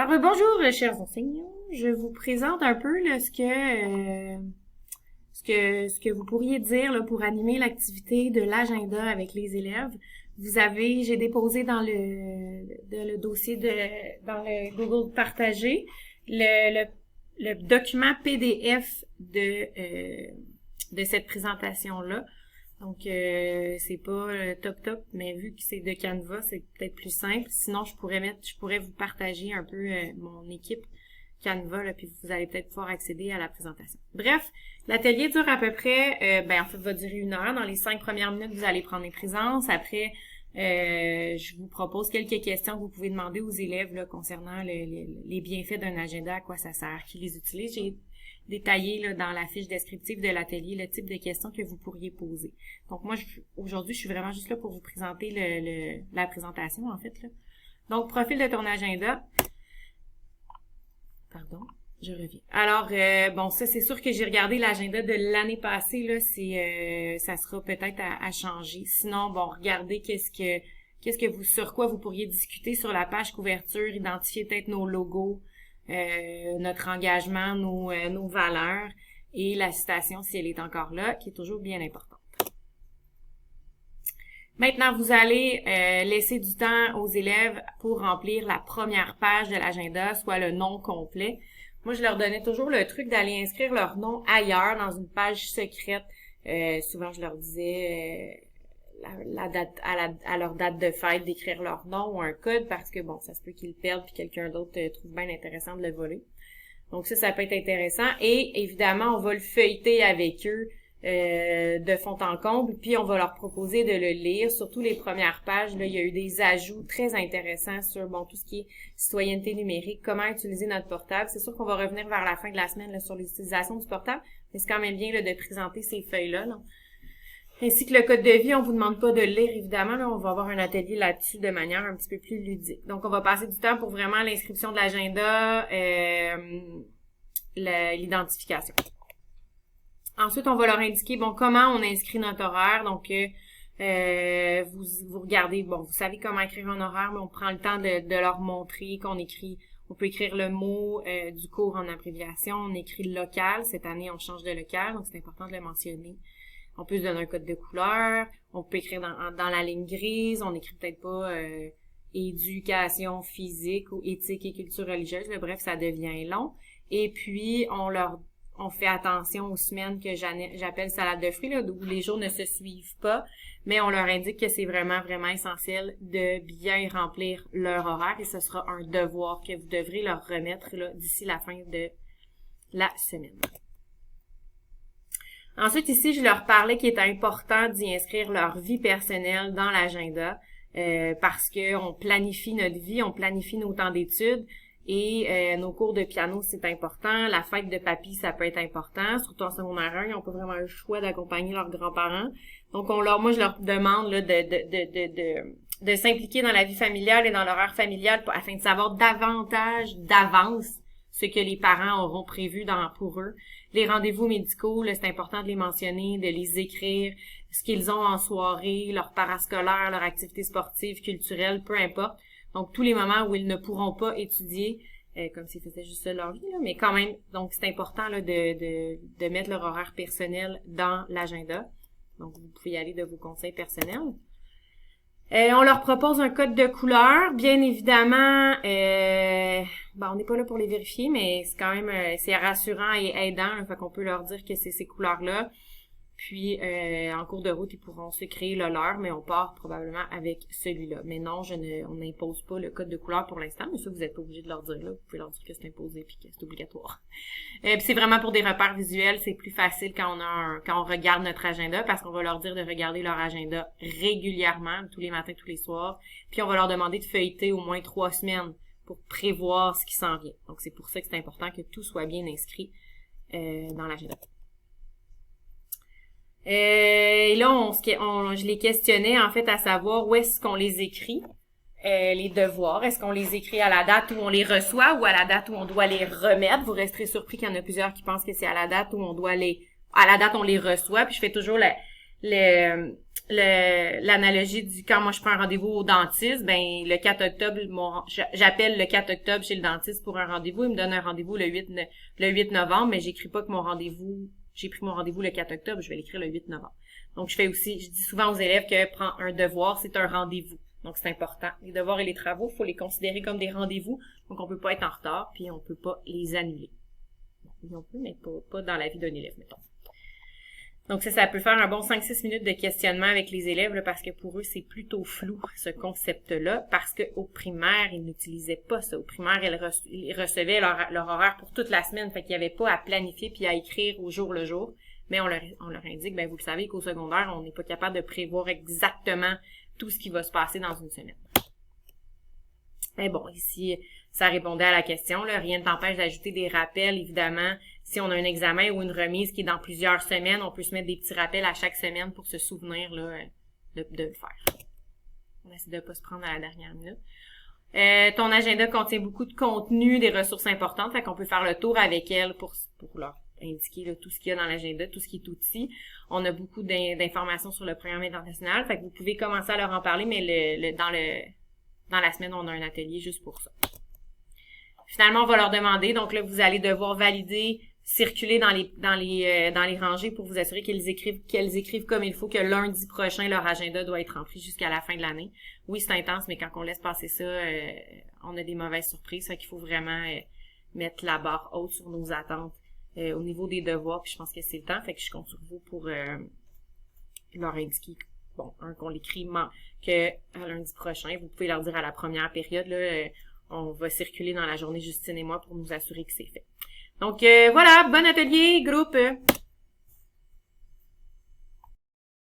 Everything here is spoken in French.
Alors, bonjour, chers enseignants. Je vous présente un peu là, ce que vous pourriez dire là, pour animer l'activité de l'agenda avec les élèves. J'ai déposé dans le dossier dans le Google partagé le document PDF de cette présentation-là. Donc, c'est pas top, mais vu que c'est de Canva, c'est peut-être plus simple. Sinon, je pourrais vous partager un peu mon équipe Canva, là, puis vous allez peut-être pouvoir accéder à la présentation. Bref, l'atelier dure à peu près, en fait, va durer 1 heure. Dans les 5 premières minutes, vous allez prendre les présences. Après, je vous propose quelques questions que vous pouvez demander aux élèves là, concernant les bienfaits d'un agenda, à quoi ça sert, qui les utilise. J'ai détaillé là, dans la fiche descriptive de l'atelier le type de questions que vous pourriez poser. Donc moi, aujourd'hui, je suis vraiment juste là pour vous présenter la présentation, en fait. Là. Donc, profil de ton agenda. Pardon, je reviens. Alors, ça, c'est sûr que j'ai regardé l'agenda de l'année passée, là, ça sera peut-être à changer. Sinon, regardez sur quoi vous pourriez discuter sur la page couverture, identifier peut-être nos logos, notre engagement, nos valeurs et la citation, si elle est encore là, qui est toujours bien importante. Maintenant, vous allez laisser du temps aux élèves pour remplir la première page de l'agenda, soit le nom complet. Moi, je leur donnais toujours le truc d'aller inscrire leur nom ailleurs, dans une page secrète. Souvent, je leur disais la date à leur date de fête, d'écrire leur nom ou un code, parce que ça se peut qu'ils le perdent puis quelqu'un d'autre trouve bien intéressant de le voler. Donc ça peut être intéressant. Et évidemment, on va le feuilleter avec eux de fond en comble, puis on va leur proposer de le lire. Surtout les premières pages, là, il y a eu des ajouts très intéressants sur tout ce qui est citoyenneté numérique, comment utiliser notre portable. C'est sûr qu'on va revenir vers la fin de la semaine là, sur l'utilisation du portable, mais c'est quand même bien là, de présenter ces feuilles-là. Là. Ainsi que le code de vie, on vous demande pas de le lire, évidemment. Là, on va avoir un atelier là-dessus de manière un petit peu plus ludique. Donc, on va passer du temps pour vraiment l'inscription de l'agenda, l'identification. Ensuite, on va leur indiquer, comment on inscrit notre horaire. Donc, vous regardez, vous savez comment écrire un horaire, mais on prend le temps de leur montrer on peut écrire le mot du cours en abréviation, on écrit le local. Cette année, on change de local, donc c'est important de le mentionner. On peut se donner un code de couleur, on peut écrire dans la ligne grise, on n'écrit peut-être pas éducation physique ou éthique et culture religieuse, bref, ça devient long. Et puis, on fait attention aux semaines que j'appelle salade de fruits, là, où les jours ne se suivent pas, mais on leur indique que c'est vraiment, vraiment essentiel de bien remplir leur horaire et ce sera un devoir que vous devrez leur remettre là, d'ici la fin de la semaine. Ensuite, ici, je leur parlais qu'il était important d'y inscrire leur vie personnelle dans l'agenda parce que on planifie notre vie, on planifie nos temps d'études et nos cours de piano, c'est important. La fête de papy, ça peut être important. Surtout en secondaire 1, ils n'ont pas vraiment le choix d'accompagner leurs grands-parents. Donc, moi, je leur demande là, de s'impliquer dans la vie familiale et dans l'horaire familial afin de savoir davantage d'avance ce que les parents auront prévu pour eux. Les rendez-vous médicaux, là, c'est important de les mentionner, de les écrire, ce qu'ils ont en soirée, leur parascolaire, leur activité sportive, culturelle, peu importe. Donc, tous les moments où ils ne pourront pas étudier, comme s'ils faisaient juste ça leur vie, là, mais quand même, donc c'est important là, de mettre leur horaire personnel dans l'agenda. Donc, vous pouvez y aller de vos conseils personnels. On leur propose un code de couleur. Bien évidemment, on n'est pas là pour les vérifier, mais c'est quand même c'est rassurant et aidant. Là, fait qu'on peut leur dire que c'est ces couleurs-là. Puis, en cours de route, ils pourront se créer le leur, mais on part probablement avec celui-là. Mais non, on n'impose pas le code de couleur pour l'instant, mais ça, vous êtes pas obligé de leur dire là. Vous pouvez leur dire que c'est imposé puis que c'est obligatoire. Puis c'est vraiment pour des repères visuels. C'est plus facile quand on regarde notre agenda parce qu'on va leur dire de regarder leur agenda régulièrement, tous les matins, tous les soirs. Puis, on va leur demander de feuilleter au moins 3 semaines pour prévoir ce qui s'en vient. Donc, c'est pour ça que c'est important que tout soit bien inscrit dans l'agenda. Et là, je les questionnais en fait à savoir où est-ce qu'on les écrit, les devoirs. Est-ce qu'on les écrit à la date où on les reçoit ou à la date où on doit les remettre? Vous resterez surpris qu'il y en a plusieurs qui pensent que c'est à la date où on les reçoit. Puis je fais toujours l'analogie du quand moi je prends un rendez-vous au dentiste, ben le 4 octobre, j'appelle le 4 octobre chez le dentiste pour un rendez-vous, il me donne un rendez-vous le 8 novembre, mais j'écris pas que j'ai pris mon rendez-vous le 4 octobre, je vais l'écrire le 8 novembre. Donc je dis souvent aux élèves que prendre un devoir, c'est un rendez-vous. Donc c'est important. Les devoirs et les travaux, faut les considérer comme des rendez-vous, donc on peut pas être en retard, puis on peut pas les annuler. Oui, on peut, mais pas dans la vie d'un élève, mettons. Donc ça peut faire un bon 5-6 minutes de questionnement avec les élèves là, parce que pour eux, c'est plutôt flou, ce concept-là, parce qu'au primaire, ils n'utilisaient pas ça. Au primaire, ils recevaient leur horaire pour toute la semaine, fait qu'il n'y avait pas à planifier puis à écrire au jour le jour. Mais on leur indique, ben vous le savez qu'au secondaire, on n'est pas capable de prévoir exactement tout ce qui va se passer dans une semaine. Mais bon, ici, ça répondait à la question, là. Rien ne t'empêche d'ajouter des rappels, évidemment. Si on a un examen ou une remise qui est dans plusieurs semaines, on peut se mettre des petits rappels à chaque semaine pour se souvenir là, de le faire. On essaie de pas se prendre à la dernière minute. Ton agenda contient beaucoup de contenu, des ressources importantes, fait qu'on peut faire le tour avec elle pour leur indiquer là, tout ce qu'il y a dans l'agenda, tout ce qui est outil. On a beaucoup d'informations sur le programme international, fait que vous pouvez commencer à leur en parler, mais dans la semaine, on a un atelier juste pour ça. Finalement, on va leur demander, donc là, vous allez devoir valider, circuler dans les rangées pour vous assurer qu'elles écrivent comme il faut, que lundi prochain, leur agenda doit être rempli jusqu'à la fin de l'année. Oui, c'est intense, mais quand on laisse passer ça, on a des mauvaises surprises, fait qu'il faut vraiment mettre la barre haute sur nos attentes au niveau des devoirs, puis je pense que c'est le temps, fait que je compte sur vous pour leur indiquer, bon, qu'on l'écrit que à lundi prochain, vous pouvez leur dire à la première période, là, on va circuler dans la journée Justine et moi pour nous assurer que c'est fait. Donc voilà, bon atelier, groupe!